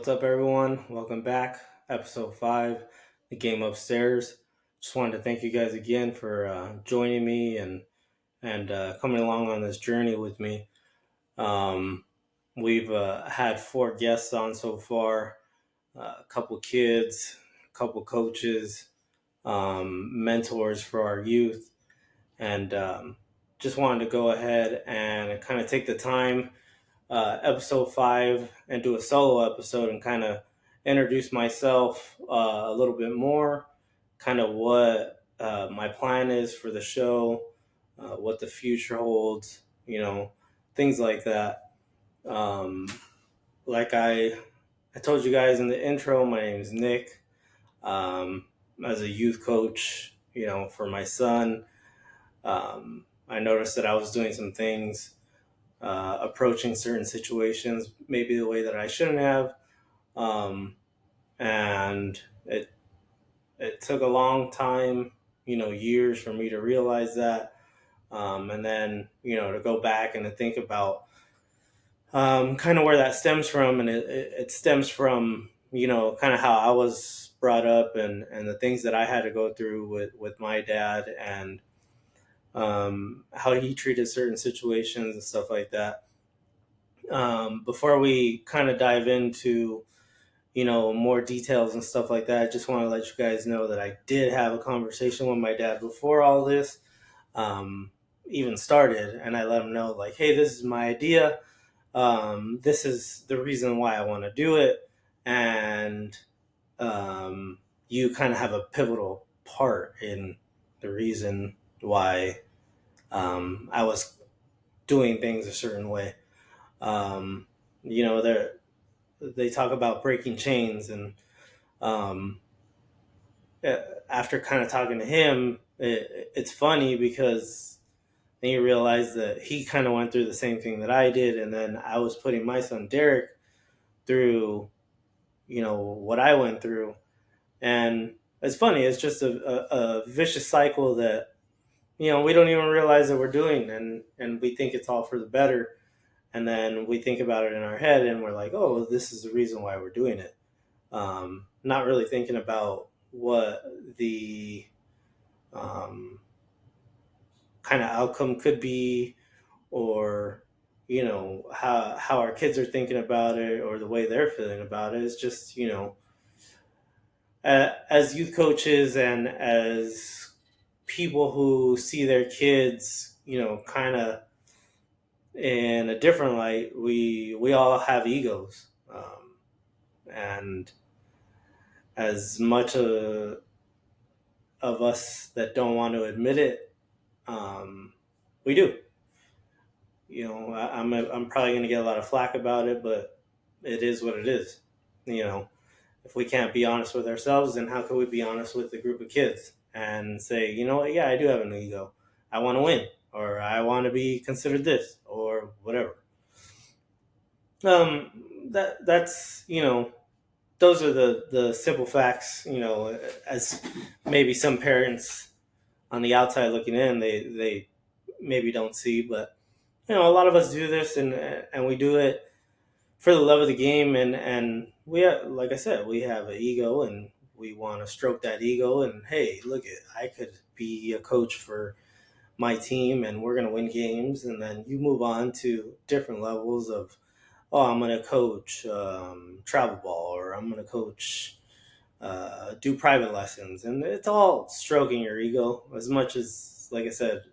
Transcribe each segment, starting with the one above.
What's up, everyone? Welcome back. Episode 5, The Game Upstairs. Just wanted to thank you guys again for joining me and coming along on this journey with me. We've had 4 guests on so far, a couple kids, a couple coaches, mentors for our youth, and just wanted to go ahead and kind of take the time episode 5 and do a solo episode and kind of introduce myself a little bit more, kind of what my plan is for the show, what the future holds, things like that. Um, like I told you guys in the intro, my name is Nick. Um, as a youth coach, for my son, I noticed that I was doing some things, approaching certain situations maybe the way that I shouldn't have. Um, and it took a long time, years for me to realize that. And then, to go back and to think about kind of where that stems from. And it stems from, kind of how I was brought up and the things that I had to go through with my dad and how he treated certain situations and stuff like that. Before we kind of dive into more details and stuff like that, I just want to let you guys know that I did have a conversation with my dad before all this um, even started, and I let him know, like, hey, this is my idea. This is the reason why I want to do it, and you kind of have a pivotal part in the reason why I was doing things a certain way. Um, you know, they talk about breaking chains, and um, after kind of talking to him, it's funny because then you realize that he kind of went through the same thing that I did, and then I was putting my son Derek through, what I went through, and it's funny. It's just a vicious cycle that we don't even realize that we're doing, and we think it's all for the better, and then we think about it in our head, and we're like, oh, this is the reason why we're doing it. Not really thinking about what the um, kind of outcome could be, or how our kids are thinking about it, or the way they're feeling about it. It's just as youth coaches and as people who see their kids kind of in a different light, we all have egos, and as much of us that don't want to admit it, we do. I'm probably going to get a lot of flack about it, but it is what it is. If we can't be honest with ourselves, then how can we be honest with a group of kids and say, what, yeah, I do have an ego. I want to win, or I want to be considered this, or whatever. That's those are the simple facts. As maybe some parents on the outside looking in, they maybe don't see, but a lot of us do this, and we do it for the love of the game, and we have, like I said, we have an ego, and we want to stroke that ego. And hey, look, I could be a coach for my team, and we're gonna win games. And then you move on to different levels of, oh, I'm gonna coach travel ball, or I'm gonna coach do private lessons, and it's all stroking your ego as much as, like I said,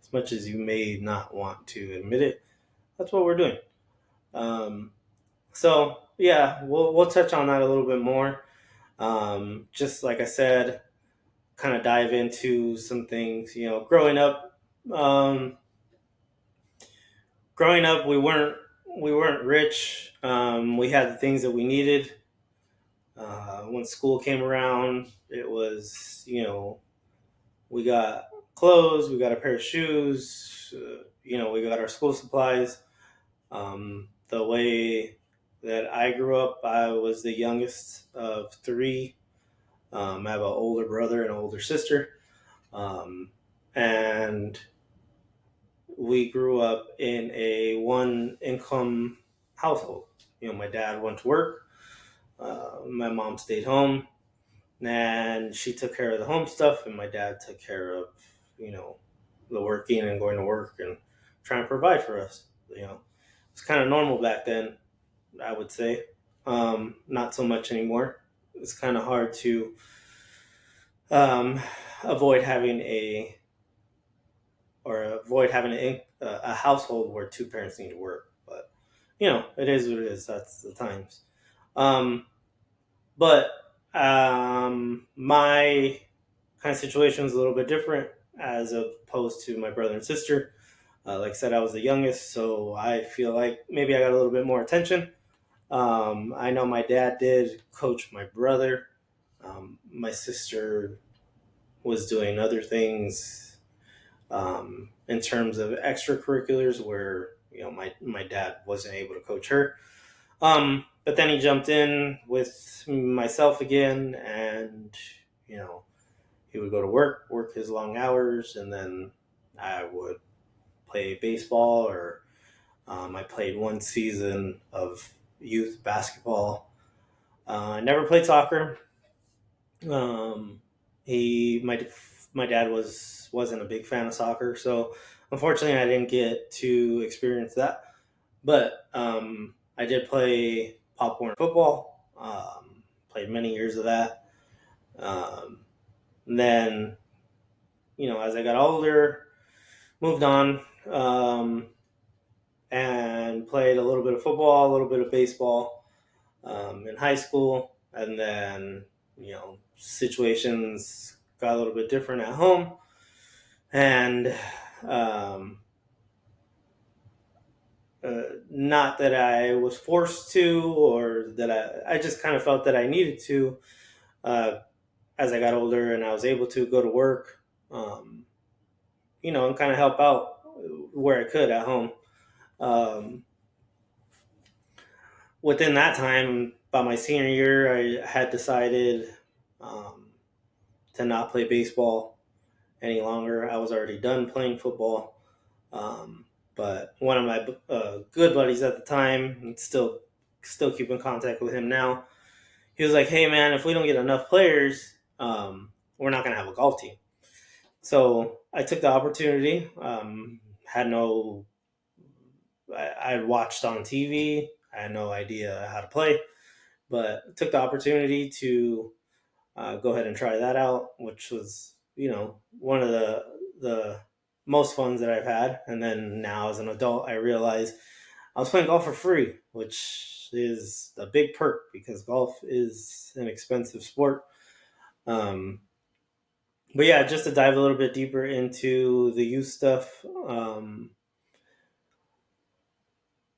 as much as you may not want to admit it. That's what we're doing. So yeah, we'll touch on that a little bit more. Just like I said, kind of dive into some things. Um, growing up, we weren't rich. We had the things that we needed. When school came around, it was we got clothes, we got a pair of shoes, we got our school supplies. The way that I grew up, I was the youngest of 3. I have an older brother and an older sister. And we grew up in a one income household. My dad went to work. My mom stayed home, and she took care of the home stuff, and my dad took care of, you know, the working and going to work and trying to provide for us. It's kind of normal back then, I would say. Not so much anymore. It's kind of hard to um, avoid having a household where two parents need to work. But it is what it is. That's the times. Um, but my kind of situation is a little bit different as opposed to my brother and sister. Like I said, I was the youngest, so I feel like maybe I got a little bit more attention. I know my dad did coach my brother. My sister was doing other things in terms of extracurriculars where my dad wasn't able to coach her. But then he jumped in with myself again, and you know he would go to work his long hours, and then I would play baseball, or I played one season of youth basketball. I never played soccer. Um, my dad wasn't a big fan of soccer, so unfortunately I didn't get to experience that. But I did play popcorn football. Played many years of that. Um, then as I got older, moved on, and played a little bit of football, a little bit of baseball in high school, and then situations got a little bit different at home, and um, not that I was forced to, or that I just kind of felt that I needed to, uh, as I got older and I was able to go to work, and kind of help out where I could at home. Um, Within that time, by my senior year, I had decided um, to not play baseball any longer. I was already done playing football. Um, but one of my good buddies at the time, and still keep in contact with him now, he was like, "Hey man, if we don't get enough players, we're not gonna have a golf team." So I took the opportunity. Had no, I watched on TV. I had no idea how to play, but took the opportunity to go ahead and try that out, which was one of the most funs that I've had. And then now as an adult, I realized I was playing golf for free, which is a big perk because golf is an expensive sport. Um, but yeah, just to dive a little bit deeper into the youth stuff.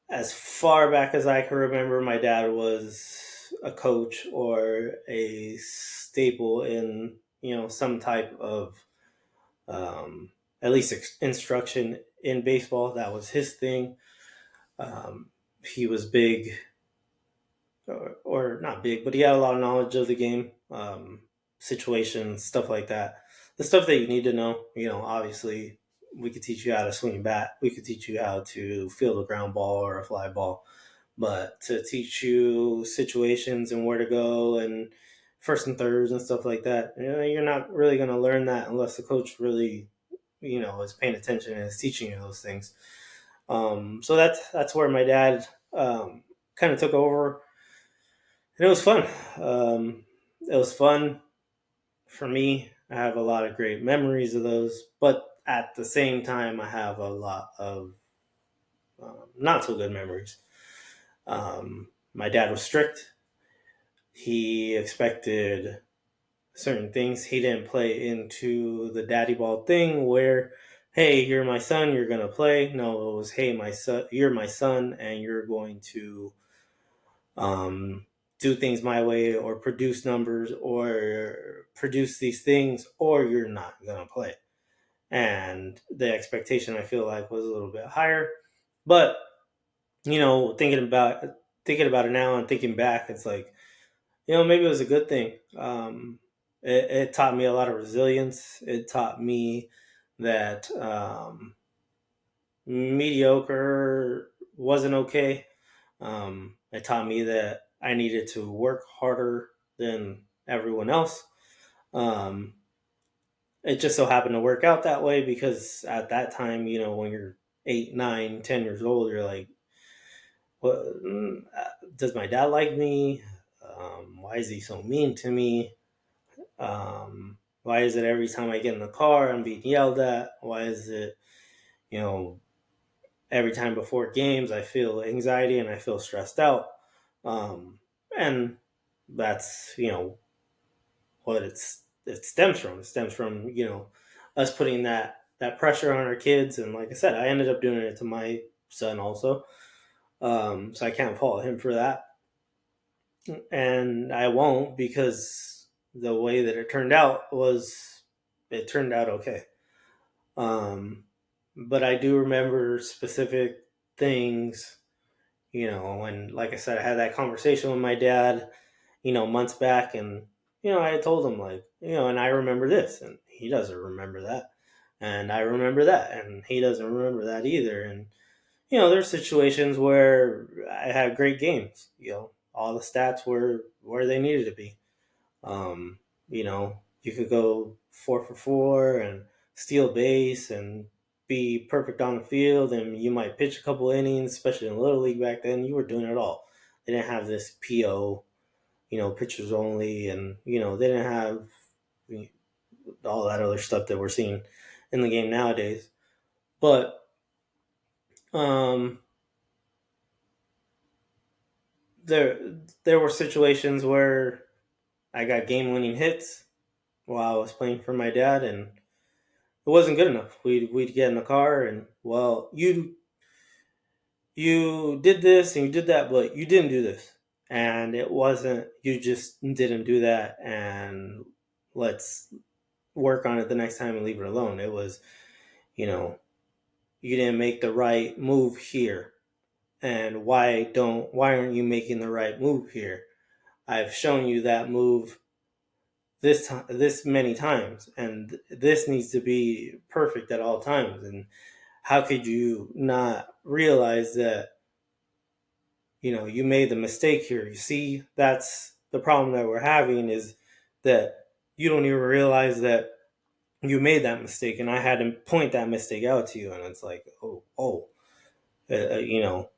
As far back as I can remember, my dad was a coach or a staple in some type of at least instruction in baseball. That was his thing. He was big, or not big, but he had a lot of knowledge of the game, situations, stuff like that. The stuff that you need to know. Obviously, we could teach you how to swing a bat. We could teach you how to field a ground ball or a fly ball. But to teach you situations and where to go and first and thirds and stuff like that, you're not really going to learn that unless the coach really, is paying attention and is teaching you those things. So that's where my dad kind of took over, and it was fun. It was fun for me. I have a lot of great memories of those, but at the same time, I have a lot of not so good memories. My dad was strict. He expected certain things. He didn't play into the daddy ball thing where, hey, you're my son, you're gonna play. No, it was, hey, my son, you're my son, and you're going to um, do things my way, or produce numbers, or produce these things, or you're not gonna play. And the expectation, I feel like, was a little bit higher. But thinking about it now and thinking back, it's like, maybe it was a good thing. It taught me a lot of resilience. It taught me that mediocre wasn't okay. It taught me that I needed to work harder than everyone else. Um, it just so happened to work out that way because at that time, when you're 8, 9, 10 years old, you're like, what, does my dad like me? Why is he so mean to me? Why is it every time I get in the car, I'm being yelled at? Why is it, you know, every time before games, I feel anxiety and I feel stressed out? And that's, what it stems from. It stems from, us putting that pressure on our kids. And like I said, I ended up doing it to my son also. So I can't fault him for that. And I won't, because the way that it turned out okay. Um, but I do remember specific things, and like I said, I had that conversation with my dad, months back, and I had told him, like, and I remember this, and he doesn't remember that, and I remember that, and he doesn't remember that either, and there's situations where I had great games, all the stats were where they needed to be. Um, you could go 4 for 4 and steal base and be perfect on the field, and you might pitch a couple innings, especially in Little League back then. You were doing it all. They didn't have this PO, pitchers only, and they didn't have all that other stuff that we're seeing in the game nowadays. But um, there there were situations where I got game winning hits while I was playing for my dad, and it wasn't good enough. We'd get in the car and, well, you did this and you did that, but you didn't do this, and it wasn't, you just didn't do that, and let's work on it the next time and leave it alone. It was, you know you didn't make the right move here, and why aren't you making the right move here? I've shown you that move this many times, and this needs to be perfect at all times. And how could you not realize that you made the mistake here? You see, that's the problem that we're having, is that you don't even realize that you made that mistake, and I had to point that mistake out to you. And it's like, oh, you know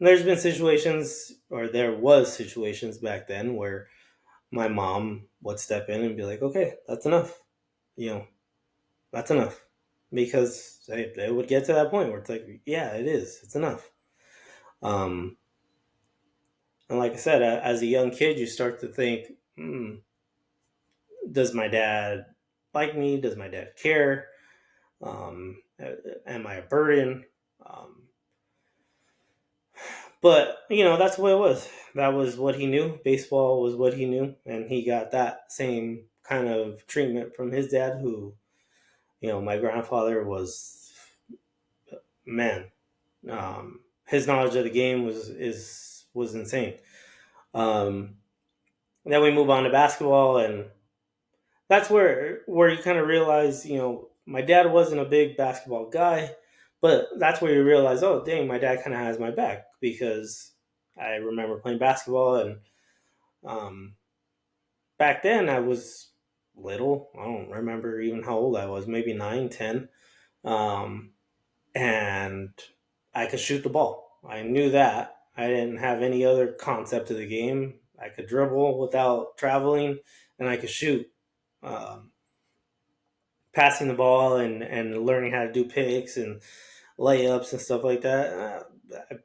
there's been situations, or there was situations back then, where my mom would step in and be like, okay, that's enough, you know that's enough, because they would get to that point where it's like, yeah, it's enough. um and like I said, as a young kid, you start to think, does my dad like me? Does my dad care? Am I a burden? But that's the way it was. That was what he knew. Baseball was what he knew, and he got that same kind of treatment from his dad, who, my grandfather was, man. His knowledge of the game was insane. Um, then we move on to basketball, and that's where you kind of realize, my dad wasn't a big basketball guy, but that's where you realize, oh dang, my dad kind of has my back, because I remember playing basketball, and um, back then I was little. I don't remember even how old I was, maybe 9, 10, um, and I could shoot the ball. I knew that. I didn't have any other concept of the game. I could dribble without traveling, and I could shoot. Um, Passing the ball and learning how to do picks and layups and stuff like that. I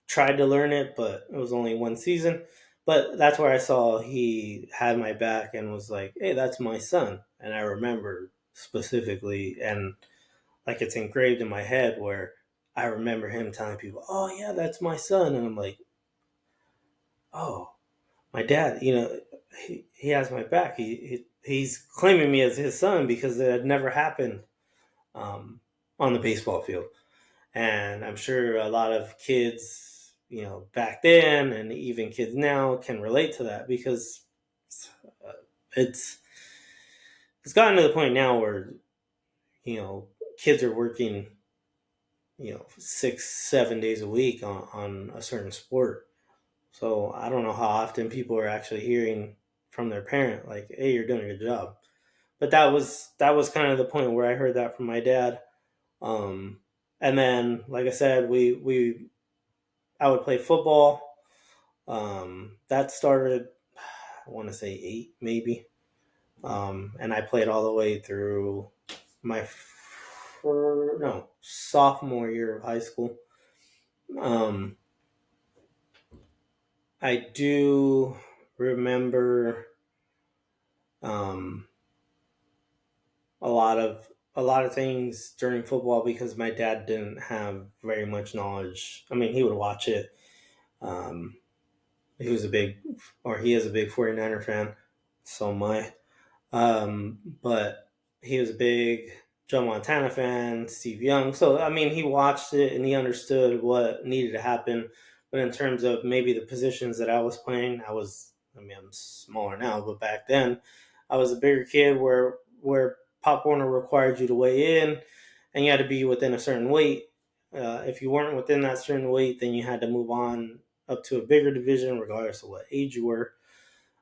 tried to learn it, but it was only one season. But that's where I saw he had my back and was like, hey, that's my son. And I remember specifically, and like it's engraved in my head, where I remember him telling people, oh, yeah, that's my son. And I'm like, oh, my dad, he has my back. He's claiming me as his son, because it had never happened on the baseball field. And I'm sure a lot of kids, back then, and even kids now, can relate to that, because uh, it's it's gotten to the point now where kids are working 6, 7 days a week on a certain sport. So I don't know how often people are actually hearing from their parent, like, "Hey, you're doing a good job." But that was kind of the point where I heard that from my dad. Um, and then, like I said, we I would play football. That started, I want to say 8 maybe, and I played all the way through my no sophomore year of high school. Um, I do remember um, a lot of a lot of things during football because my dad didn't have very much knowledge. I mean, he would watch it. Um, he was a big, or he is a big 49er fan. So am I. But he was a big Joe Montana fan, Steve Young. So, I mean, he watched it and he understood what needed to happen. But in terms of maybe the positions that I was playing, I mean, I'm smaller now, but back then I was a bigger kid where Pop Warner required you to weigh in and you had to be within a certain weight. If you weren't within that certain weight, then you had to move on up to a bigger division, regardless of what age you were.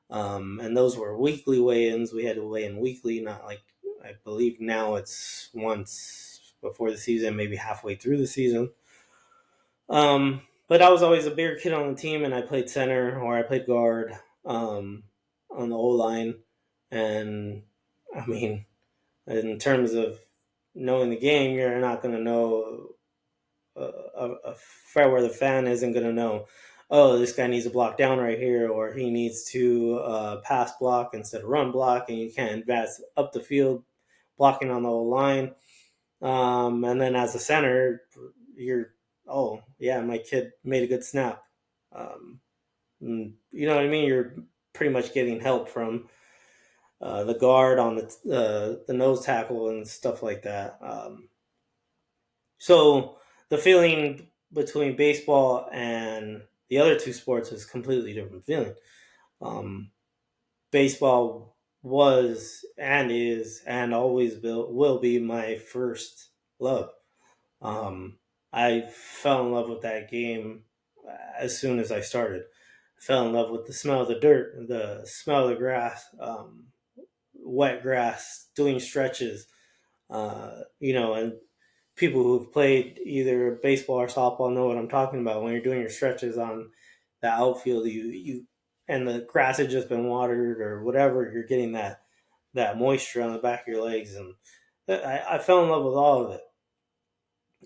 And those were weekly weigh-ins. We had to weigh in weekly, not like I believe now it's once before the season, maybe halfway through the season. But I was always a bigger kid on the team, and I played center or I played guard on the O line. And I mean, in terms of knowing the game, you're not going to know a fair weather fan isn't going to know, oh, this guy needs to block down right here, or he needs to pass block instead of run block, and you can't advance up the field blocking on the whole line. And then as a center, you're, oh, yeah, my kid made a good snap. Um, you know what I mean? You're pretty much getting help from the guard on the nose tackle and stuff like that. So the feeling between baseball and the other two sports is completely different feeling. Um, Baseball was and is and always will be my first love. Um, I fell in love with that game as soon as I started. I fell in love with the smell of the dirt, the smell of the grass, wet grass, doing stretches, and people who've played either baseball or softball know what I'm talking about. When you're doing your stretches on the outfield, you and the grass had just been watered or whatever, you're getting that moisture on the back of your legs, and I fell in love with all of it.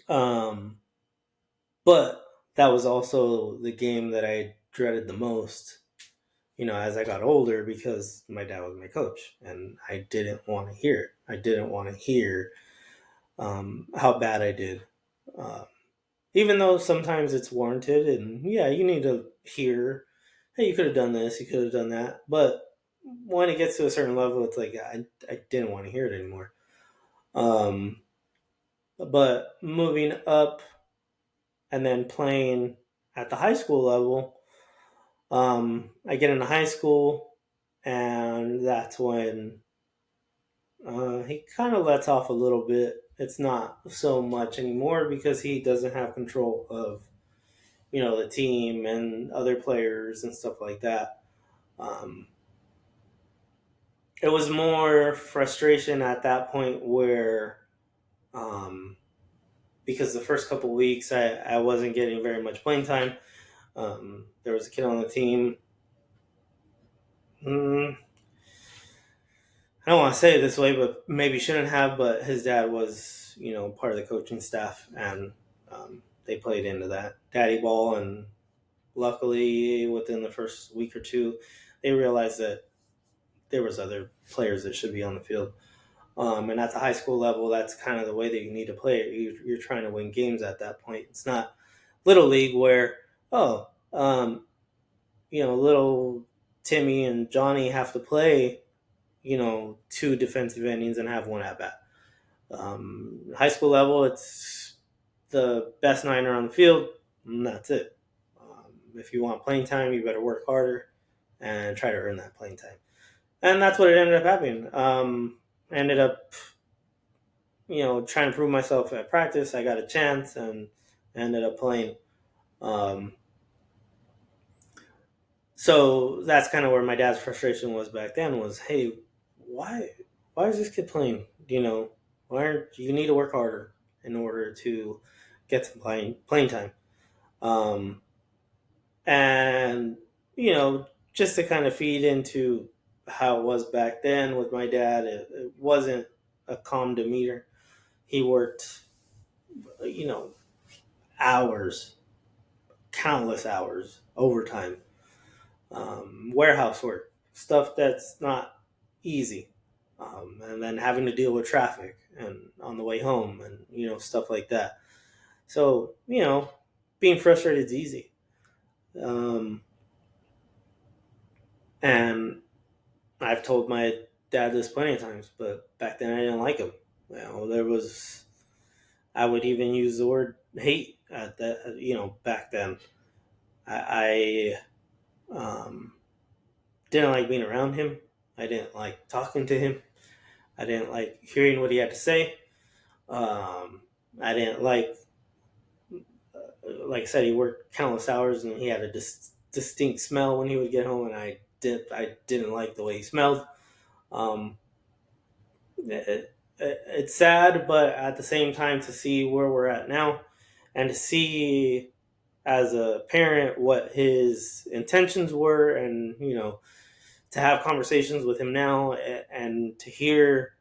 Um, but that was also the game that I dreaded the most. As I got older, because my dad was my coach, and I didn't want to hear it. I didn't want to hear how bad I did. Uh, Even though sometimes it's warranted, and yeah, you need to hear, hey, you could have done this, you could have done that. But when it gets to a certain level, it's like I didn't want to hear it anymore. Um, but moving up and then playing at the high school level, I get into high school, and that's when he kind of lets off a little bit. It's not so much anymore because he doesn't have control of the team and other players and stuff like that. Um, it was more frustration at that point where, um, because the first couple weeks I wasn't getting very much playing time. There was a kid on the team. Mm, I don't want to say it this way, but maybe shouldn't have. But his dad was, part of the coaching staff, and they played into that daddy ball. And luckily, within the first week or two, they realized that there was other players that should be on the field. And at the high school level, that's kind of the way that you need to play it. You're trying to win games at that point. It's not little league where, oh, little Timmy and Johnny have to play, two defensive innings and have one at bat. High school level, it's the best niner on the field, and that's it. If you want playing time, you better work harder and try to earn that playing time. And that's what it ended up happening. Ended up, trying to prove myself at practice. I got a chance and ended up playing. Um, So that's kind of where my dad's frustration was back then was, hey, why why is this kid playing? Why aren't you need to work harder in order to get some playing time? Um, and just to kind of feed into how it was back then with my dad, it wasn't a calm demeanor. He worked, you know, hours, countless hours, overtime, warehouse work, stuff that's not easy, and then having to deal with traffic and on the way home, and stuff like that. So being frustrated is easy, um, and I've told my dad this plenty of times, but back then I didn't like him. There was I would even use the word hate at that. Back then I didn't like being around him. I didn't like talking to him. I didn't like hearing what he had to say. I didn't like I said, he worked countless hours and he had a distinct smell when he would get home, and I didn't like the way he smelled. Um, it's sad, but at the same time, to see where we're at now, and to see as a parent what his intentions were, and to have conversations with him now, and to hear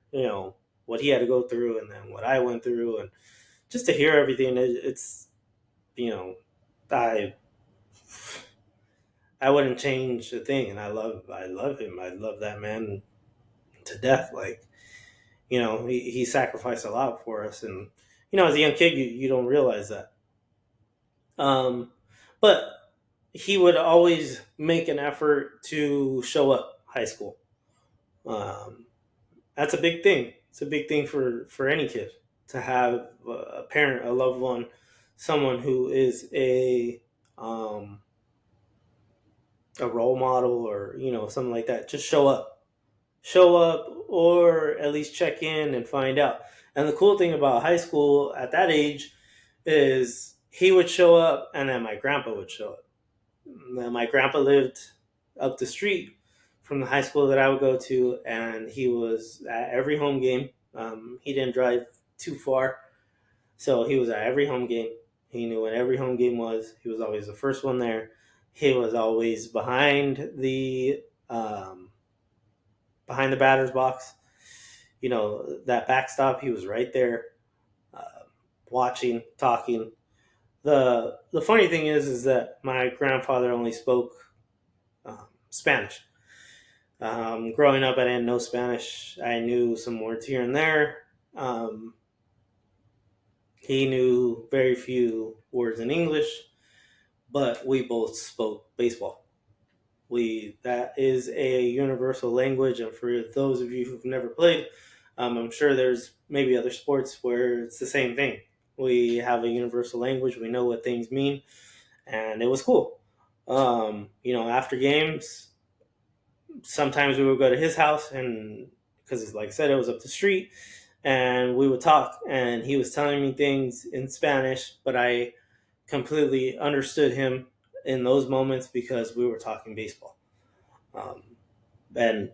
what he had to go through, and then what I went through, and just to hear everything, it's you know I I wouldn't change a thing, and I love him. I love that man to death. Like he sacrificed a lot for us, and as a young kid, you don't realize that. Um, but he would always make an effort to show up high school. Um, that's a big thing. It's a big thing for any kid to have a parent, a loved one, someone who is a role model, or something like that. Just show up, or at least check in and find out. And the cool thing about high school at that age is he would show up, and then my grandpa would show up. My grandpa lived up the street from the high school that I would go to, and he was at every home game. He didn't drive too far, so he was at every home game. He knew when every home game was. He was always the first one there. He was always um, behind the batter's box. That backstop. He was right there, uh, watching, talking. The funny thing is that my grandfather only spoke Spanish. Growing up, I didn't know Spanish. I knew some words here and there. Um, he knew very few words in English, but we both spoke baseball. That is a universal language, and for those of you who've never played, I'm sure there's maybe other sports where it's the same thing. We have a universal language. We know what things mean, and it was cool. After games, sometimes we would go to his house, and because like I said, it was up the street, and we would talk, and he was telling me things in Spanish, but I completely understood him in those moments because we were talking baseball. um, and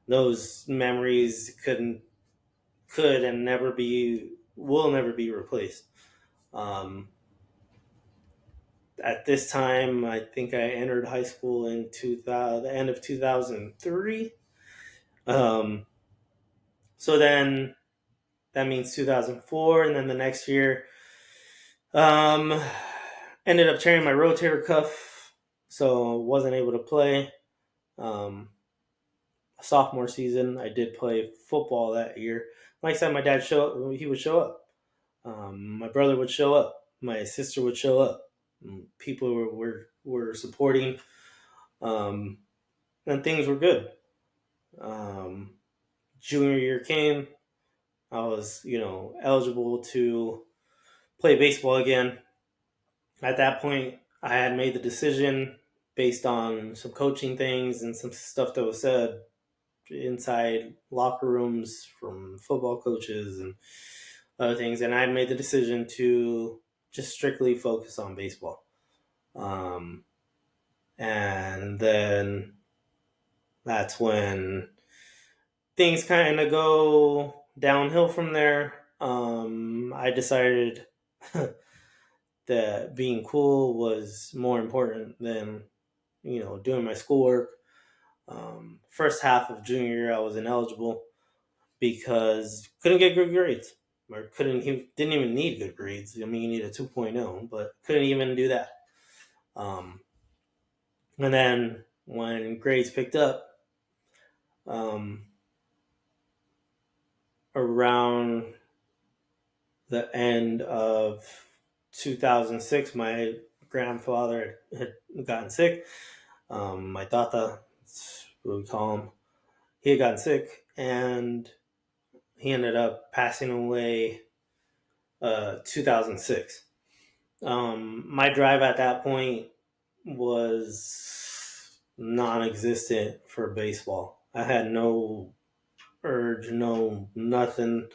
those memories could and never be will never be replaced. um, at this time, I think I entered high school in the end of 2003. So then that means 2004, and then the next year, um, ended up tearing my rotator cuff, so wasn't able to play. Um, Sophomore season, I did play football that year. Like I said, my dad he would show up. My brother would show up. My sister would show up. People were supporting, um, and things were good. Um, Junior year came. I was, eligible to play baseball again. At that point, I had made the decision based on some coaching things and some stuff that was said inside locker rooms from football coaches and other things, and I had made the decision to just strictly focus on baseball. Um, And then that's when things kind of go downhill from there. I decided that being cool was more important than doing my schoolwork. First half of junior year, I was ineligible because couldn't get good grades, or didn't even need good grades. I mean, you need a 2.0, but couldn't even do that. Um, and then when grades picked up, um, around the end of 2006, my grandfather had gotten sick. My tata, that's what we call him, he had gotten sick, and he ended up passing away 2006. My drive at that point was non-existent for baseball. I had no urge, no nothing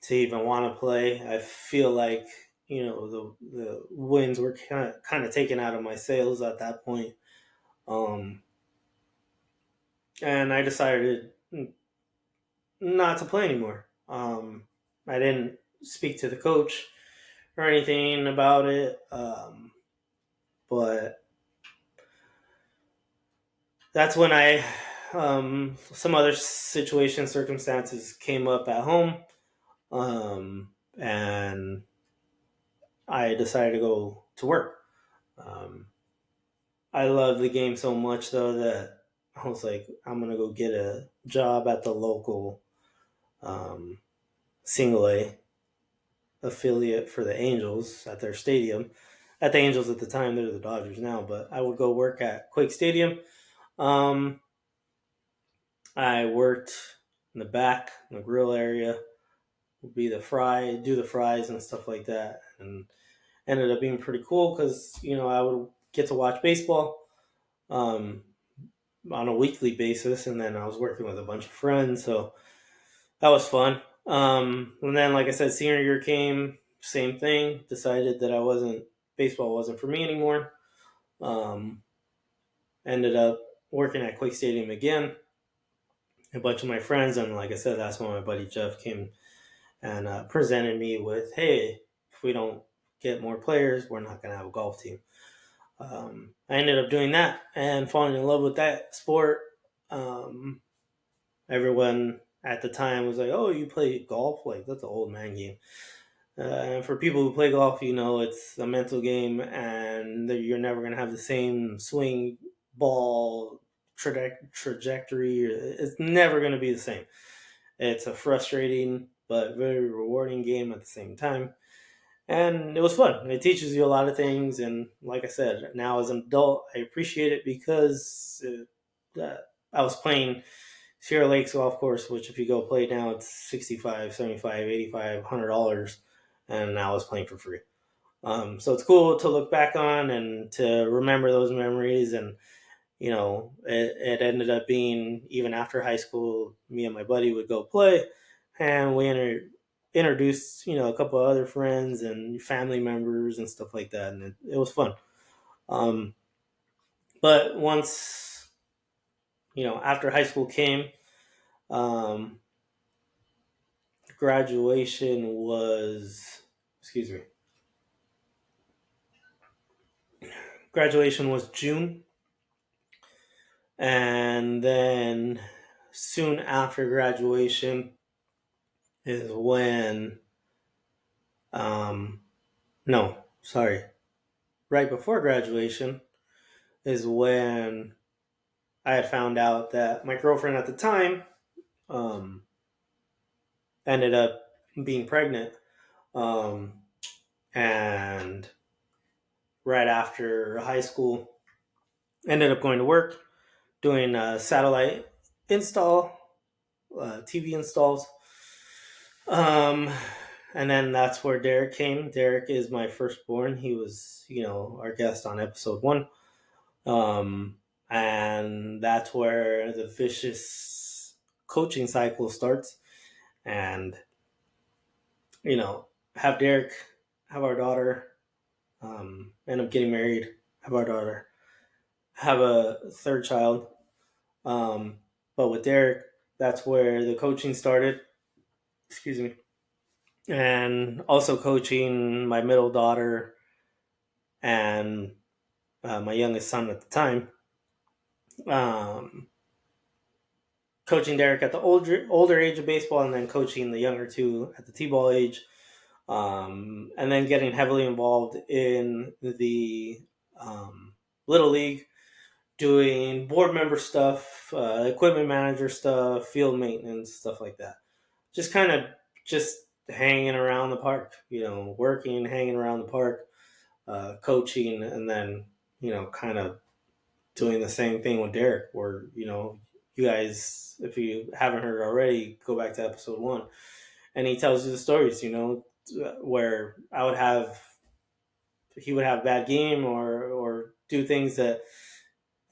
to even want to play. I feel like the wins were kind of taken out of my sails at that point, um, and I decided not to play anymore. I didn't speak to the coach or anything about it, but that's when some other circumstances came up at home, and I decided to go to work. Um, I love the game so much though that I was like, I'm gonna go get a job at the local um, single A affiliate for the Angels at their stadium. At the Angels at the time, they're the Dodgers now, but I would go work at Quake Stadium. Um, I worked in the back, in the grill area, would be do the fries and stuff like that, and ended up being pretty cool because I would get to watch baseball um, on a weekly basis, and then I was working with a bunch of friends, so that was fun. And then, like I said, senior year came, same thing. Decided that I wasn't baseball wasn't for me anymore. Um, Ended up working at Quake Stadium again. A bunch of my friends, and like I said, that's when my buddy Jeff came and presented me with, "Hey, if we don't get more players, we're not going to have a golf team." I ended up doing that and falling in love with that sport. Um, Everyone at the time was like, "Oh, you play golf? Like that's an old man game." And for people who play golf, it's a mental game, and you're never going to have the same swing, ball, trajectory. It's never going to be the same. It's a frustrating but very rewarding game at the same time. And it was fun. It teaches you a lot of things. And like I said, now as an adult, I appreciate it because I was playing Sierra Lakes Golf Course, which if you go play now, it's 65, 75, 85, $100. And I was playing for free. So it's cool to look back on and to remember those memories. And it ended up being, even after high school, me and my buddy would go play, and we introduced a couple of other friends and family members and stuff like that, and it was fun. Um, but once after high school came, um, graduation was excuse me graduation was June, and then soon after graduation is when no, sorry. Right before graduation is when I had found out that my girlfriend at the time um, ended up being pregnant. Um, and right after high school, ended up going to work, doing satellite install, TV installs. Um, and then that's where Derek came. Derek is my firstborn. He was, our guest on episode 1. Um, and that's where the vicious coaching cycle starts. And, have Derek, have our daughter, end up getting married, have our daughter. have a third child. But with Derek, that's where the coaching started. Excuse me. And also coaching my middle daughter and my youngest son at the time. Um, Coaching Derek at the older age of baseball, and then coaching the younger two at the t-ball age, and then getting heavily involved in the um, little league, doing board member stuff, equipment manager stuff, field maintenance, stuff like that. Just kind of just hanging around the park, working, hanging around the park, coaching, and then kind of doing the same thing with Derek. Where you guys, if you haven't heard already, go back to episode 1, and he tells you the stories. Where he would have a bad game or do things that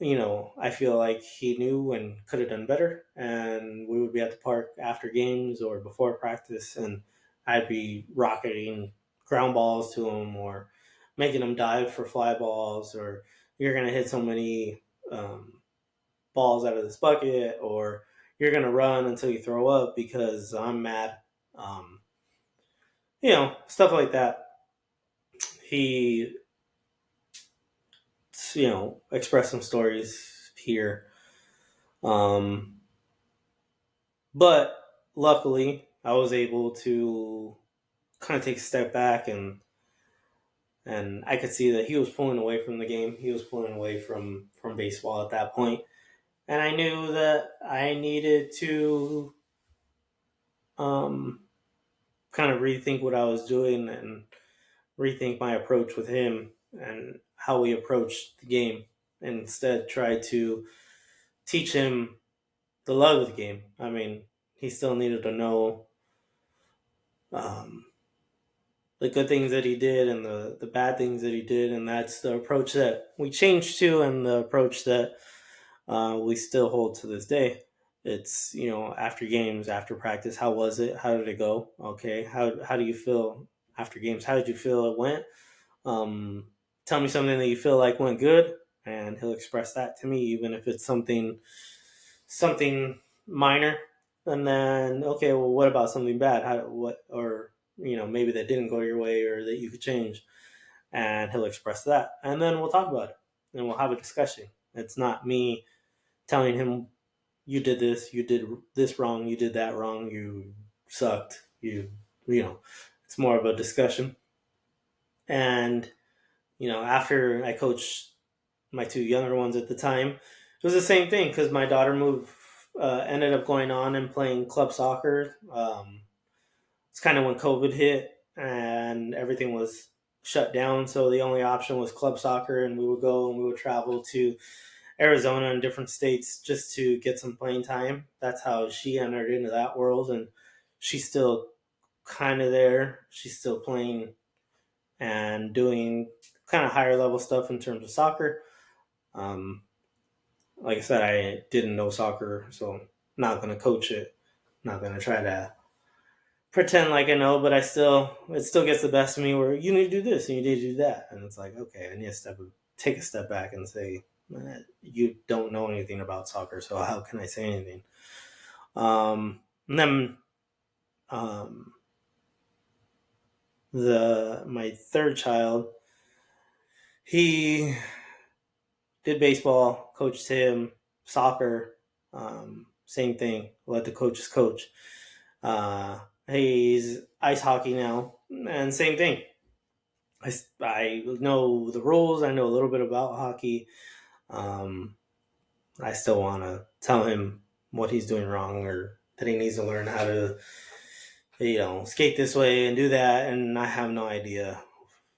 I feel like he knew and could have done better. And we would be at the park after games or before practice, and I'd be rocketing ground balls to him or making him dive for fly balls, or you're going to hit so many balls out of this bucket, or you're going to run until you throw up because I'm mad. Um, Stuff like that. He, expressed some stories here. Um, But luckily, I was able to kind of take a step back, and I could see that he was pulling away from the game. He was pulling away from baseball at that point, and I knew that I needed to um, kind of rethink what I was doing and rethink my approach with him and how we approached the game, and instead try to teach him the love of the game. I mean, he still needed to know um, the good things that he did and the bad things that he did, and that's the approach that we changed to, and the approach that we still hold to this day. It's after games, after practice, how was it? How did it go? Okay, how do you feel after games? How did you feel it went? Um, Tell me something that you feel like went good, and he'll express that to me, even if it's something minor. And then, okay, well, what about something bad? Or maybe that didn't go your way or that you could change, and he'll express that, and then we'll talk about it and we'll have a discussion. It's not me telling him, you did this, you did this wrong, you did that wrong, you sucked, it's more of a discussion. And after I coached my two younger ones at the time, it was the same thing because my daughter ended up going on and playing club soccer. It's kind of when COVID hit and everything was shut down, so the only option was club soccer, and we would go and we would travel to Arizona and different states just to get some playing time. That's how she entered into that world, and she's still kind of there. She's still playing and doing kind of higher level stuff in terms of soccer. Um, like I said, I didn't know soccer, so I'm not going to coach it. I'm not going to try to pretend like I know, but it still gets the best of me where you need to do this and you need to do that. And it's like, okay, I need to take a step back and say, you don't know anything about soccer, so how can I say anything? And then um, my third child, he did baseball, coached him, soccer, same thing, let the coaches coach. He's ice hockey now, and same thing. I know the rules. I know a little bit about hockey. Um, I still want to tell him what he's doing wrong, or that he needs to learn how to, skate this way and do that. And I have no idea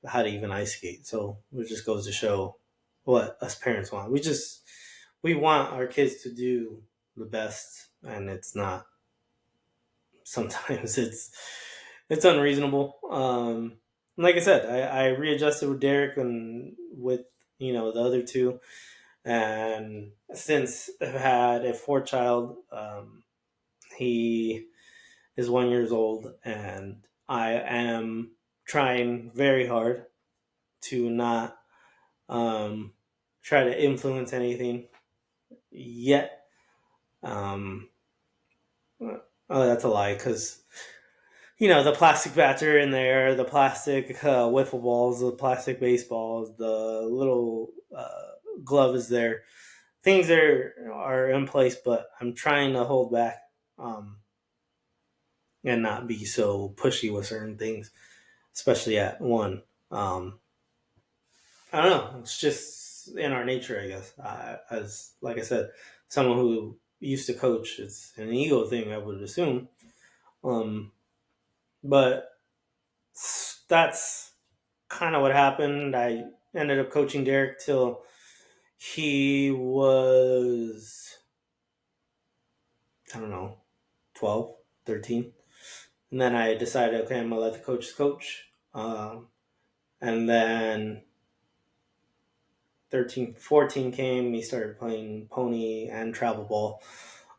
how to even ice skate. So it just goes to show what us parents want. We want our kids to do the best, and it's not. Sometimes it's unreasonable. Like I said, I readjusted with Derek and with the other two, and since I've had a fourth child, he is 1 year old, and I am trying very hard to not um, try to influence anything yet. Um, oh, that's a lie, because the plastic bats are in there, the plastic wiffle balls, the plastic baseballs, the little glove is there. Things are in place, but I'm trying to hold back, um, and not be so pushy with certain things, especially at one. Um, I don't know. It's just in our nature, I guess. As like I said, someone who used to coach, it's an ego thing, I would assume. Um, but that's kind of what happened. I ended up coaching Derek till he was, I don't know, 12, 13. And then I decided, okay, I'm going to let the coaches coach. And then 13, 14 came, he started playing pony and travel ball.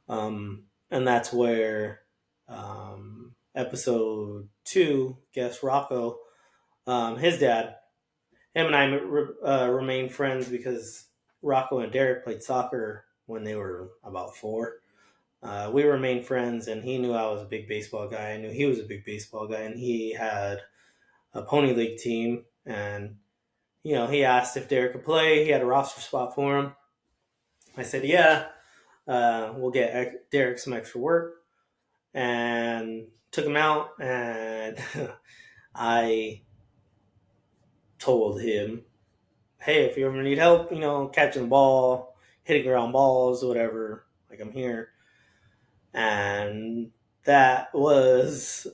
And that's where episode 2, guest Rocco, his dad, him and I remained friends because Rocco and Derek played soccer when they were about 4. We remained friends, and he knew I was a big baseball guy. I knew he was a big baseball guy, and he had a pony league team. And he asked if Derek could play. He had a roster spot for him. I said, "Yeah, we'll get Derek some extra work," and took him out. And I told him, "Hey, if you ever need help, catching the ball, hitting ground balls, whatever, like, I'm here." And that was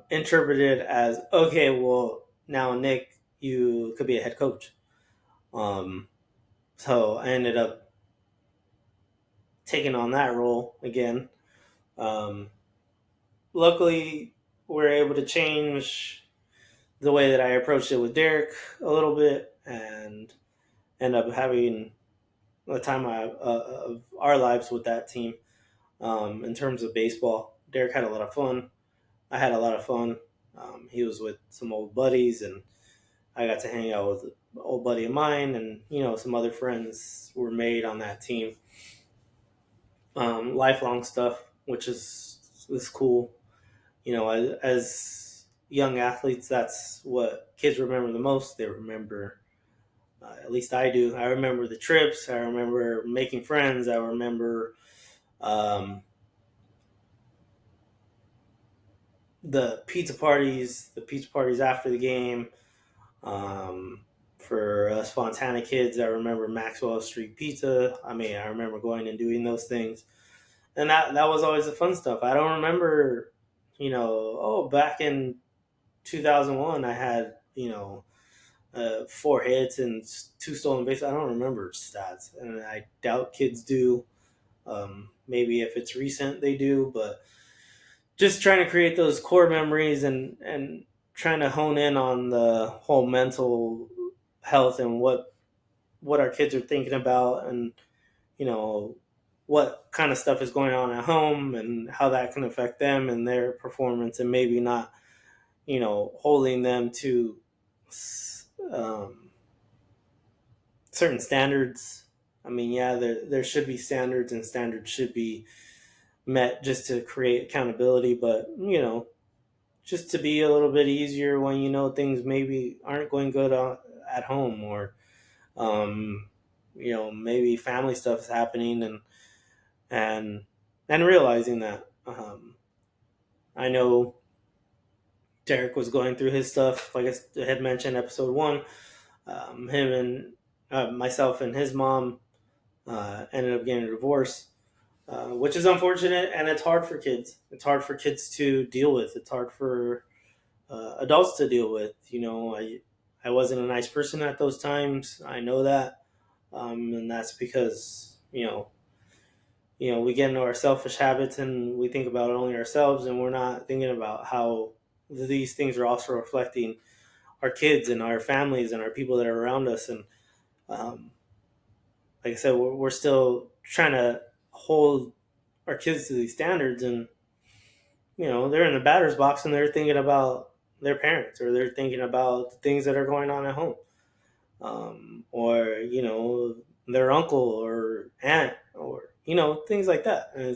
interpreted as, okay, well, now Nick, you could be a head coach. So I ended up taking on that role again. Um, Luckily, we're able to change the way that I approached it with Derek a little bit, and end up having the time of our lives with that team. In terms of baseball, Derek had a lot of fun. I had a lot of fun. He was with some old buddies, and I got to hang out with an old buddy of mine, and some other friends were made on that team. Lifelong stuff, which is cool. As young athletes, that's what kids remember the most. They remember, at least I do. I remember the trips. I remember making friends. I remember um, the pizza parties after the game. Um, for us Fontana kids, I remember Maxwell Street Pizza. I remember going and doing those things, and that was always the fun stuff. I don't remember, back in 2001, I had 4 hits and 2 stolen bases. I don't remember stats, and I doubt kids do. Maybe if it's recent, they do, but just trying to create those core memories, and trying to hone in on the whole mental health and what our kids are thinking about, and you know what kind of stuff is going on at home, and how that can affect them and their performance, and maybe not holding them to um, certain standards. Yeah, there should be standards, and standards should be met just to create accountability, but just to be a little bit easier when things maybe aren't going good at home, or um, maybe family stuff is happening, and and realizing that I know Derek was going through his stuff, like I had mentioned episode 1. Him and myself and his mom ended up getting a divorce, which is unfortunate, and it's hard for kids. It's hard for kids to deal with. It's hard for adults to deal with. I wasn't a nice person at those times. I know that, and that's because we get into our selfish habits, and we think about only ourselves, and we're not thinking about how these things are also reflecting our kids and our families and our people that are around us. And um, like I said, we're still trying to hold our kids to these standards, and they're in the batter's box, and they're thinking about their parents, or they're thinking about the things that are going on at home. or their uncle or aunt, or things like that. And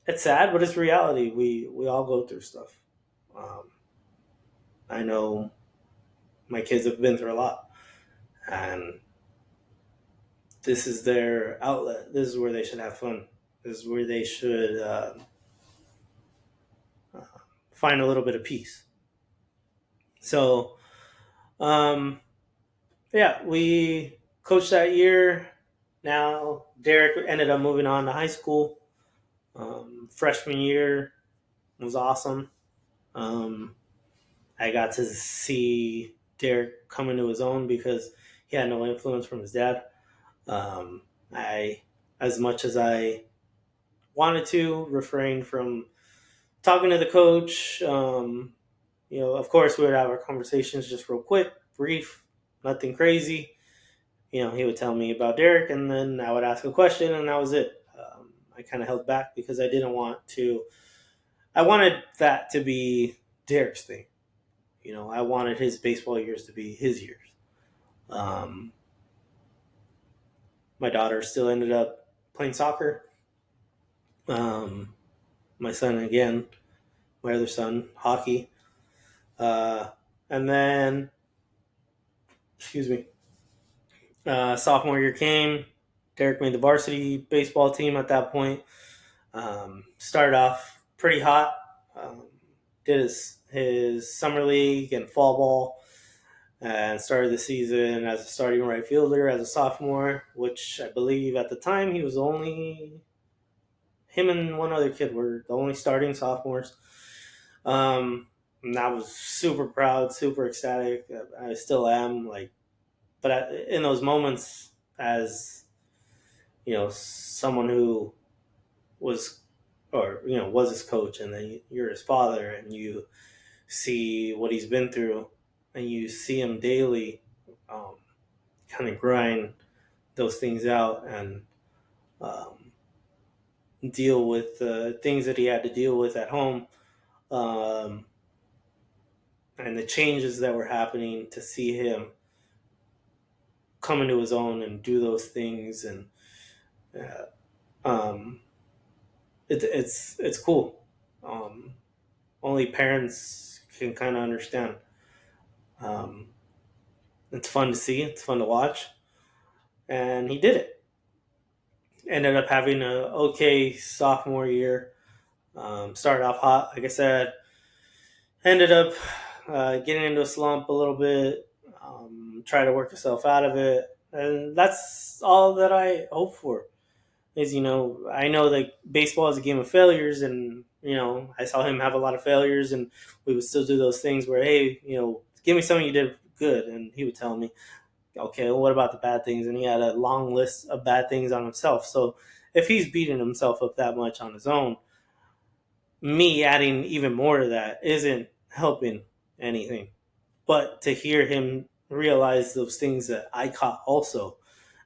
it's sad, but it's reality. We all go through stuff. Um, I know my kids have been through a lot, and this is their outlet. This is where they should have fun. This is where they should find a little bit of peace. So, um, yeah, we coached that year. Now Derek ended up moving on to high school. Freshman year was awesome. Um, I got to see Derek come into his own because he had no influence from his dad. I, as much as I wanted to, refrain from talking to the coach. Of course, we would have our conversations just real quick, brief, nothing crazy. He would tell me about Derek, and then I would ask a question, and that was it. I kind of held back because I didn't want to. I wanted that to be Derek's thing. I wanted his baseball years to be his years. Um, my daughter still ended up playing soccer. Um, my son, again, my other son, hockey. Uh, and then, excuse me, sophomore year came. Derek made the varsity baseball team at that point. Started off pretty hot. Um, did his summer league and fall ball, and started the season as a starting right fielder as a sophomore, which I believe at the time he was only him and one other kid were the only starting sophomores. And I was super proud, super ecstatic. I still am, but in those moments, as someone who was, or was his coach, and then you're his father, and you see what he's been through, and you see him daily, um, kind of grind those things out and um, deal with the things that he had to deal with at home, um, and the changes that were happening, to see him come into his own and do those things, and uh, um, it's cool. Um, Only parents can kind of understand. Um, it's fun to see. It's fun to watch, and he did it. Ended up having a okay sophomore year. Started off hot, like I said. Ended up getting into a slump a little bit. Try to work yourself out of it, and that's all that I hope for. Is I know that baseball is a game of failures, and I saw him have a lot of failures, and we would still do those things where, hey, give me something you did good, and he would tell me, okay, well, what about the bad things? And he had a long list of bad things on himself. So if he's beating himself up that much on his own, me adding even more to that isn't helping anything. But to hear him realize those things that I caught also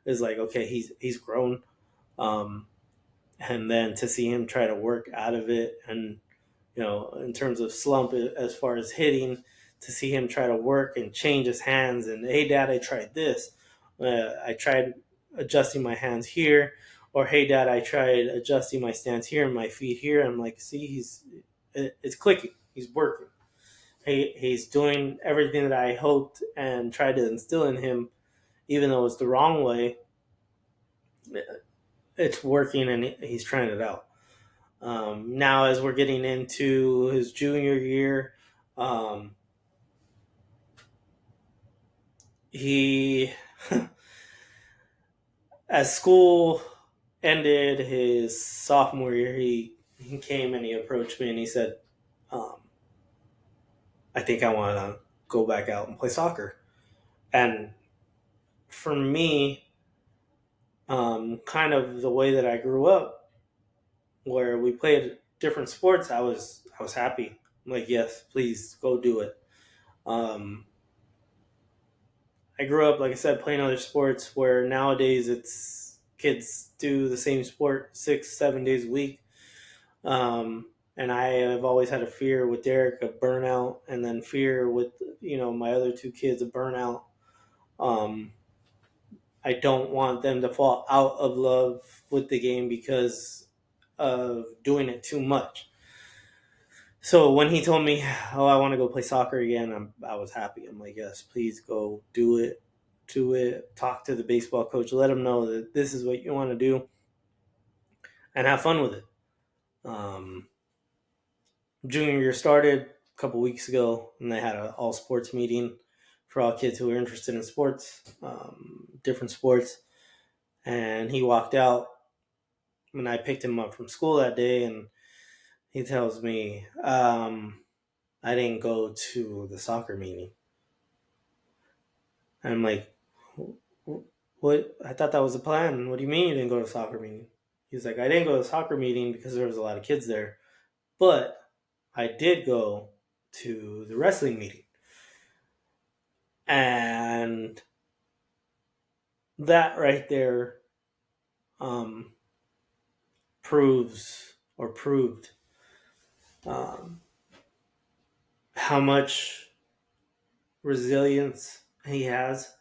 is like, okay, he's grown. Um, and then to see him try to work out of it, and in terms of slump as far as hitting, to see him try to work and change his hands, and hey dad, I tried this, I tried adjusting my hands here, or hey dad, I tried adjusting my stance here and my feet here. I'm like, see, it's clicking, he's working, he's doing everything that I hoped and tried to instill in him, even though it's the wrong way. It's working, and he's trying it out. Now, as we're getting into his junior year, um, he, as school ended his sophomore year, he came and he approached me and he said, um, I think I want to go back out and play soccer. And for me, kind of the way that I grew up, where we played different sports, I was happy. I'm like, yes, please go do it. Um, I grew up, like I said, playing other sports, where nowadays it's kids do the same sport 6, 7 days a week. Um, And I have always had a fear with Derek of burnout, and then fear with my other two kids of burnout. Um, I don't want them to fall out of love with the game because of doing it too much. So when he told me, "Oh, I want to go play soccer again," I was happy. I'm like, "Yes, please go do it. Do it. Talk to the baseball coach. Let him know that this is what you want to do, and have fun with it." Um, Junior year started a couple weeks ago, and they had an all sports meeting for all kids who were interested in sports, different sports. And he walked out, and I picked him up from school that day, and he tells me, "I didn't go to the soccer meeting." And I'm like, "What? I thought that was the plan. What do you mean you didn't go to the soccer meeting?" He's like, "I didn't go to the soccer meeting because there was a lot of kids there, but I did go to the wrestling meeting." And that right there um, proves or proved um, how much resilience he has,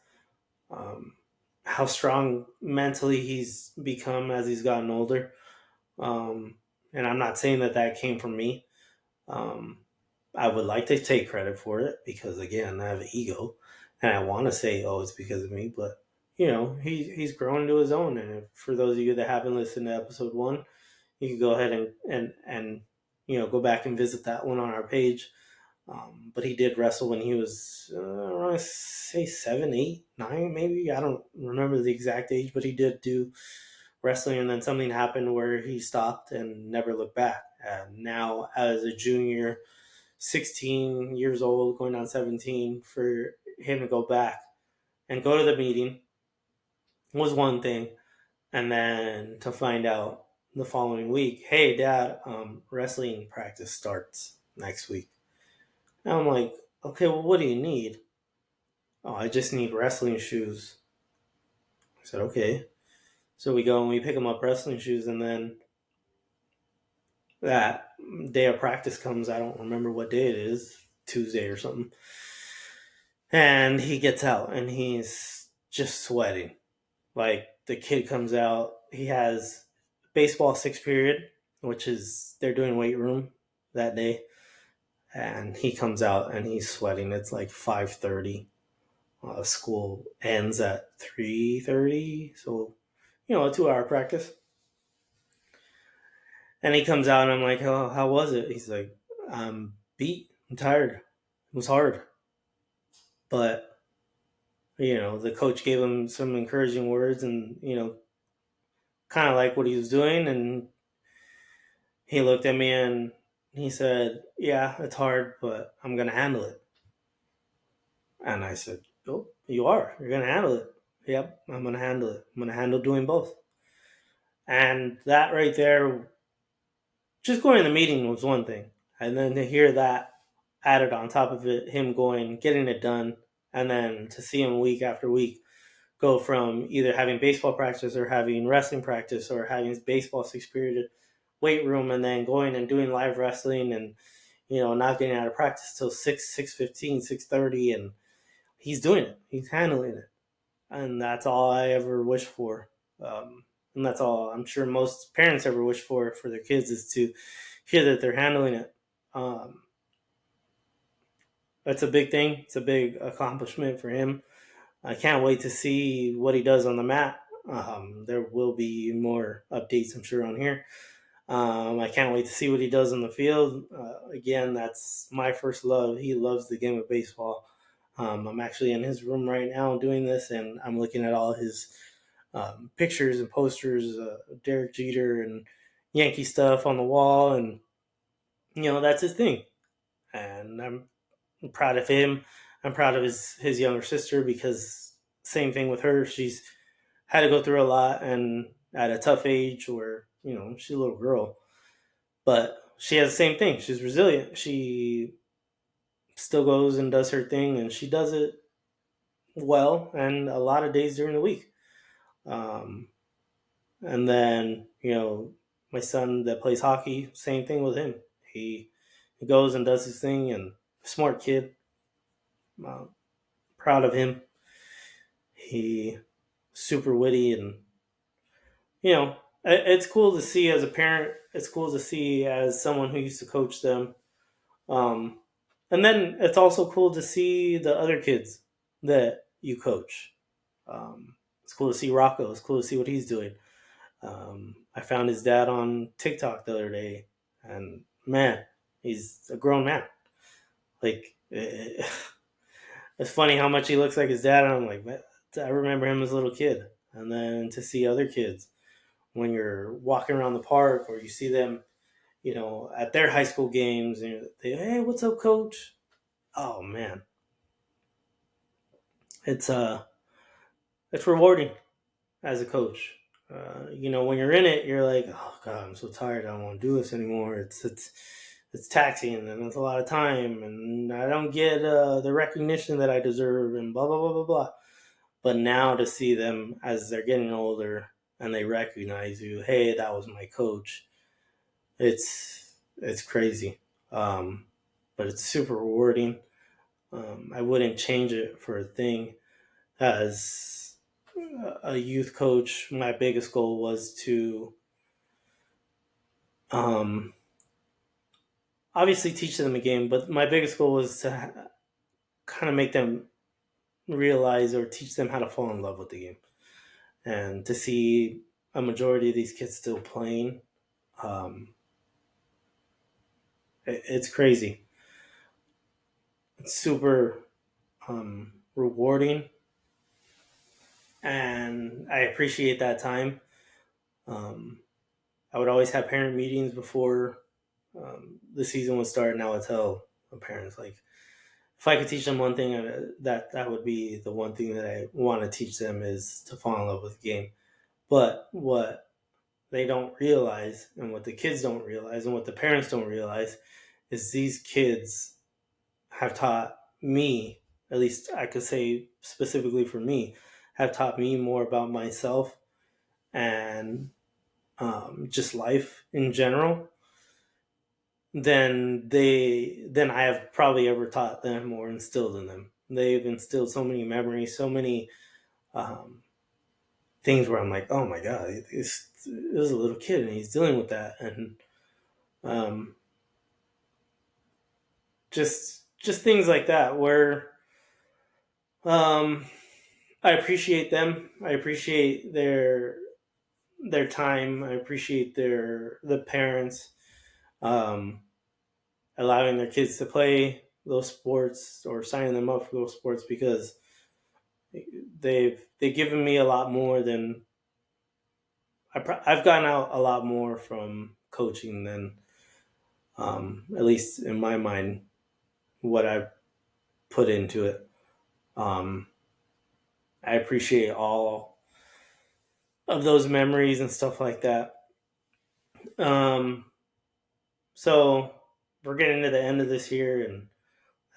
um, how strong mentally he's become as he's gotten older. Um, and I'm not saying that that came from me. Um, I would like to take credit for it because, again, I have an ego and I want to say, "Oh, it's because of me." But, he's grown into his own. And for those of you that haven't listened to episode 1, you can go ahead and go back and visit that one on our page. But he did wrestle when he was, I want to say 7, 8, 9, maybe. I don't remember the exact age, but he did do wrestling, and then something happened where he stopped and never looked back. And now, as a junior, 16 years old, going on 17, for him to go back and go to the meeting was one thing, and then to find out the following week, "Hey, Dad, wrestling practice starts next week." And I'm like, "Okay, well, what do you need?" "Oh, I just need wrestling shoes." I said, "Okay." So we go and we pick him up wrestling shoes, and then that day of practice comes. I don't remember what day it is, Tuesday or something. And he gets out and he's just sweating. Like, the kid comes out, he has baseball sixth period, which is they're doing weight room that day, and he comes out and he's sweating. It's like 5:30. School ends at 3:30, so a 2-hour practice. And he comes out and I'm like, "Oh, how was it?" He's like, "I'm beat. I'm tired. It was hard." But the coach gave him some encouraging words, and kind of like what he was doing, and he looked at me and he said, "Yeah, it's hard, but I'm gonna handle it." And I said, "Oh, you are. You're gonna handle it." "Yep, I'm gonna handle it. I'm gonna handle doing both." And that right there, just going to the meeting was one thing, and then to hear that added on top of it, him going, getting it done, and then to see him week after week go from either having baseball practice or having wrestling practice or having baseball sixth period weight room, and then going and doing live wrestling, and not getting out of practice till 6:15, 6:30, and he's doing it. He's handling it, and that's all I ever wish for. And that's all I'm sure most parents ever wish for their kids, is to hear that they're handling it. Um, that's a big thing. It's a big accomplishment for him. I can't wait to see what he does on the mat. There will be more updates, I'm sure, on here. I can't wait to see what he does on the field. Again, that's my first love. He loves the game of baseball. I'm actually in his room right now doing this, and I'm looking at all his pictures and posters, Derek Jeter and Yankee stuff on the wall, and that's his thing. And I'm proud of him. I'm proud of his younger sister, because same thing with her. She's had to go through a lot, and at a tough age where she's a little girl, but she has the same thing. She's resilient. She still goes and does her thing, and she does it well, and a lot of days during the week. Um, and then my son that plays hockey, same thing with him. He goes and does his thing, and smart kid. Uh, Proud of him. He super witty, and it's cool to see as a parent. It's cool to see as someone who used to coach them. Um, and then it's also cool to see the other kids that you coach. It's cool to see Rocco. It's cool to see what he's doing. I found his dad on TikTok the other day, and man, he's a grown man. Like, it's funny how much he looks like his dad, and I'm like, man, I remember him as a little kid. And then to see other kids when you're walking around the park or you see them, at their high school games, and hey, what's up, coach? Oh man, it's it's rewarding as a coach. When you're in it, you're like, oh god, I'm so tired. I don't want to do this anymore. It's taxing, and it's a lot of time, and I don't get the recognition that I deserve, and blah blah blah blah blah. But now to see them as they're getting older and they recognize you, hey, that was my coach. It's crazy, but it's super rewarding. I wouldn't change it for a thing. As a youth coach, my biggest goal was to um, obviously teach them a game, but my biggest goal was to kind of make them realize or teach them how to fall in love with the game. And to see a majority of these kids still playing, um, it's crazy. It's super rewarding, and I appreciate that time. Um, I would always have parent meetings before the season would start, and I would tell the parents, like, if I could teach them one thing, that would be the one thing that I want to teach them, is to fall in love with the game. But what they don't realize, and what the kids don't realize, and what the parents don't realize, is these kids have taught me, at least I could say specifically for me, have taught me more about myself and just life in general than I have probably ever taught them or instilled in them. They've instilled so many memories, so many um, things where I'm like, oh my god, this is a little kid and he's dealing with that, and um, just things like that where um, I appreciate them. I appreciate their time. I appreciate the parents um, allowing their kids to play those sports or signing them up for those sports, because they've given me a lot more than I've gotten out a lot more from coaching than at least in my mind what I put into it. Um, I appreciate all of those memories and stuff like that. Um, so we're getting to the end of this year, and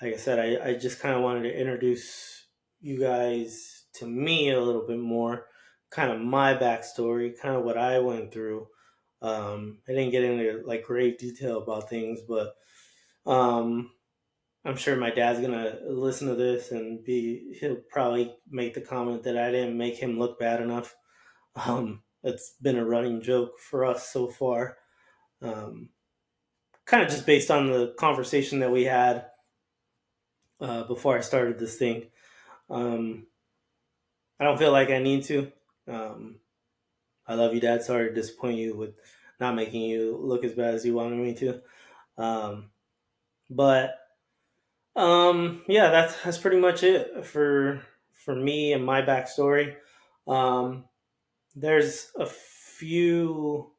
like I said, I just kind of wanted to introduce you guys to me a little bit more, kind of my backstory, kind of what I went through. I didn't get into like great detail about things, but um, I'm sure my dad's gonna listen to this and he'll probably make the comment that I didn't make him look bad enough. It's been a running joke for us so far. Um, Kind of just based on the conversation that we had before I started this thing. Um, I don't feel like I need to. Um, I love you, Dad. Sorry to disappoint you with not making you look as bad as you wanted me to. Um, but yeah, that's pretty much it for me and my backstory. Um, there's a few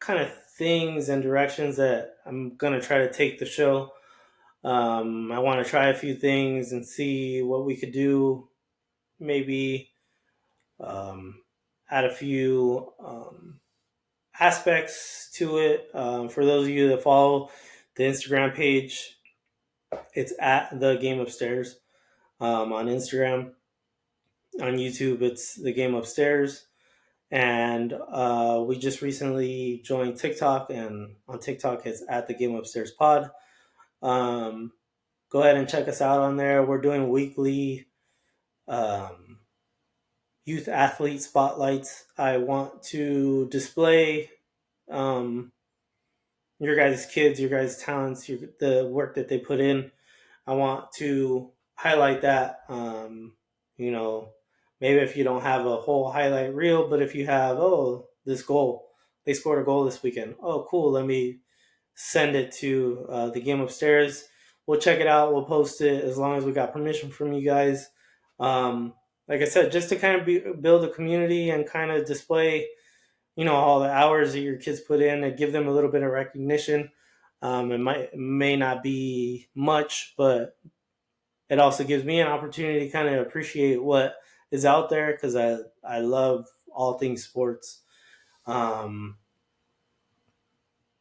kind of things and directions that I'm gonna try to take the show. I want to try a few things and see what we could do. Maybe um, add a few aspects to it. For those of you that follow the Instagram page, it's at the Game Upstairs on Instagram. On YouTube, it's the Game Upstairs. And we just recently joined TikTok, and on TikTok it's at the Game Upstairs Pod. Um, Go ahead and check us out on there. We're doing weekly um, youth athlete spotlights. I want to display um, your guys' kids, your guys' talents, the work that they put in. I want to highlight that. You know, maybe if you don't have a whole highlight reel, but if you have, oh, this goal, they scored a goal this weekend. Oh, cool. Let me send it to the Game Upstairs. We'll check it out. We'll post it as long as we got permission from you guys. Like I said, just to kind of build a community and kind of display, all the hours that your kids put in and give them a little bit of recognition. It may not be much, but it also gives me an opportunity to kind of appreciate what is out there, because I love all things sports. Um,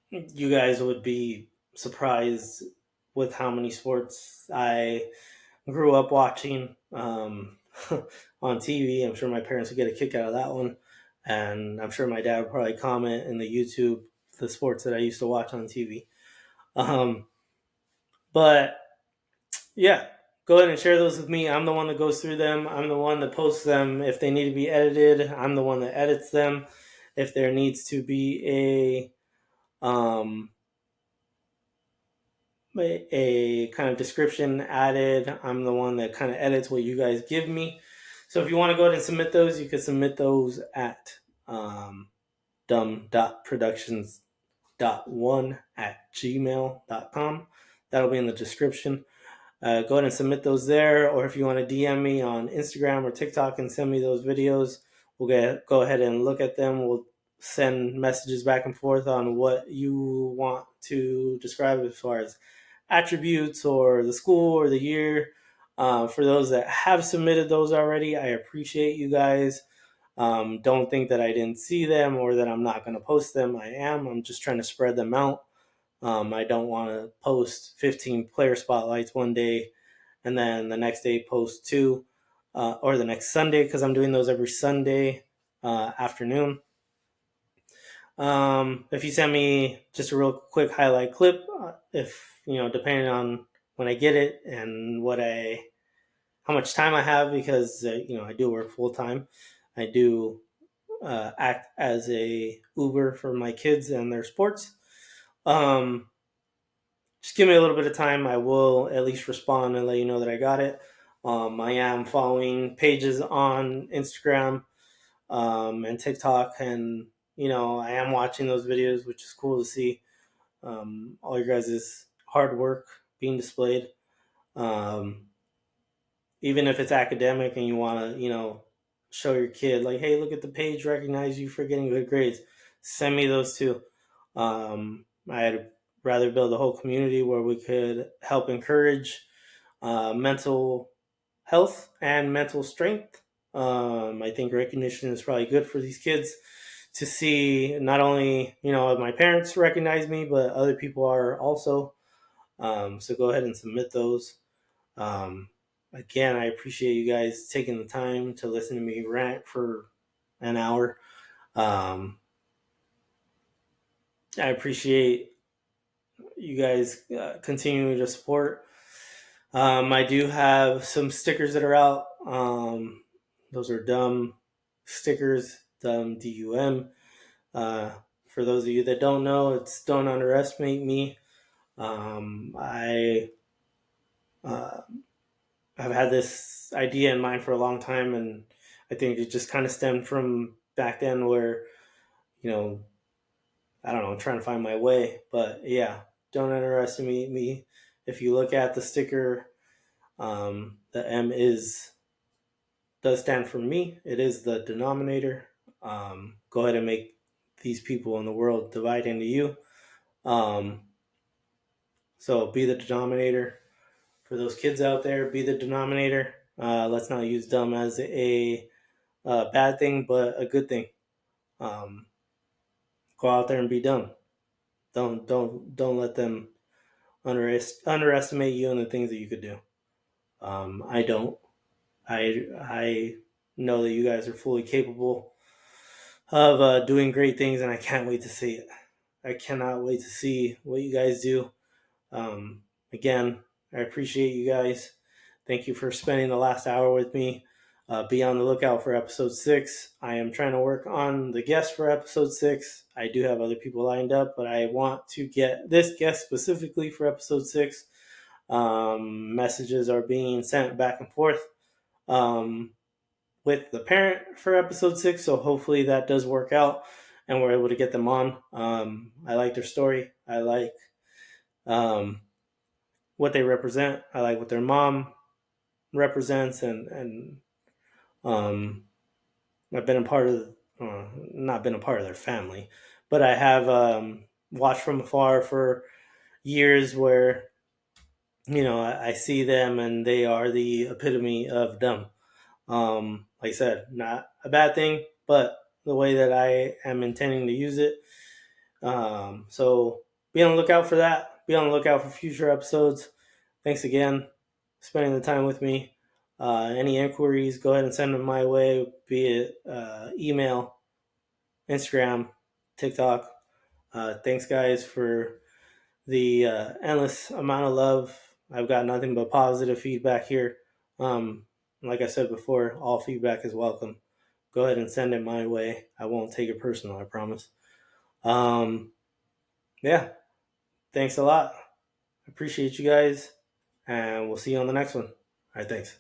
you guys would be surprised with how many sports I grew up watching on TV. I'm sure my parents would get a kick out of that one. And I'm sure my dad would probably comment in the YouTube the sports that I used to watch on TV. Um, but yeah, go ahead and share those with me. I'm the one that goes through them. I'm the one that posts them. If they need to be edited, I'm the one that edits them. If there needs to be um, a kind of description added, I'm the one that kind of edits what you guys give me. So if you want to go ahead and submit those, you can submit those at dum.productions.1@gmail.com. That'll be in the description. Go ahead and submit those there, or if you want to DM me on Instagram or TikTok and send me those videos, go ahead and look at them. We'll send messages back and forth on what you want to describe as far as attributes or the school or the year. For those that have submitted those already, I appreciate you guys. Don't think that I didn't see them or that I'm not going to post them. I am. I'm just trying to spread them out. I don't want to post 15 player spotlights one day and then the next day post two, or the next Sunday, because I'm doing those every Sunday afternoon. If you send me just a real quick highlight clip, if depending on when I get it and how much time I have, because I do work full time. I do act as a Uber for my kids and their sports. Just give me a little bit of time. I will at least respond and let you know that I got it. I am following pages on Instagram and TikTok, and I am watching those videos, which is cool to see. All your guys' hard work being displayed. Um, Even if it's academic and you want to, show your kid, like, hey, look at the page, recognize you for getting good grades. Send me those too. I'd rather build a whole community where we could help encourage mental health and mental strength. I think recognition is probably good for these kids to see. Not only my parents recognize me, but other people are also. So go ahead and submit those. Um, Again, I appreciate you guys taking the time to listen to me rant for an hour. Um, I appreciate you guys continuing to support. I do have some stickers that are out. Those are dumb stickers, dumb DUM. For those of you that don't know, it's Don't Underestimate Me. I have had this idea in mind for a long time, and I think it just kind of stemmed from back then where, I don't know, I'm trying to find my way. But yeah, don't underestimate me. If you look at the sticker, the M does stand for me. It is the denominator. Go ahead and make these people in the world divide into you. So be the denominator. For those kids out there, be the denominator. Let's not use dumb as a bad thing, but a good thing. Um, Go out there and be dumb. Don't let them underestimate you and the things that you could do. I don't. I know that you guys are fully capable of doing great things, and I can't wait to see it. I cannot wait to see what you guys do. Again, I appreciate you guys. Thank you for spending the last hour with me. Be on the lookout for episode 6. I am trying to work on the guest for episode 6. I do have other people lined up, but I want to get this guest specifically for episode 6. Messages are being sent back and forth with the parent for episode 6, so hopefully that does work out and we're able to get them on. I like their story. I like what they represent. I like what their mom represents, and um, I've been a part of, not been a part of their family, but I have watched from afar for years where, I see them and they are the epitome of dumb. Like I said, not a bad thing, but the way that I am intending to use it. So be on the lookout for that. Be on the lookout for future episodes. Thanks again spending the time with me. Any inquiries, go ahead and send them my way, be it email, Instagram, TikTok. Thanks, guys, for the endless amount of love. I've got nothing but positive feedback here. Like I said before, all feedback is welcome. Go ahead and send it my way. I won't take it personal, I promise. Yeah, thanks a lot. Appreciate you guys, and we'll see you on the next one. All right, thanks.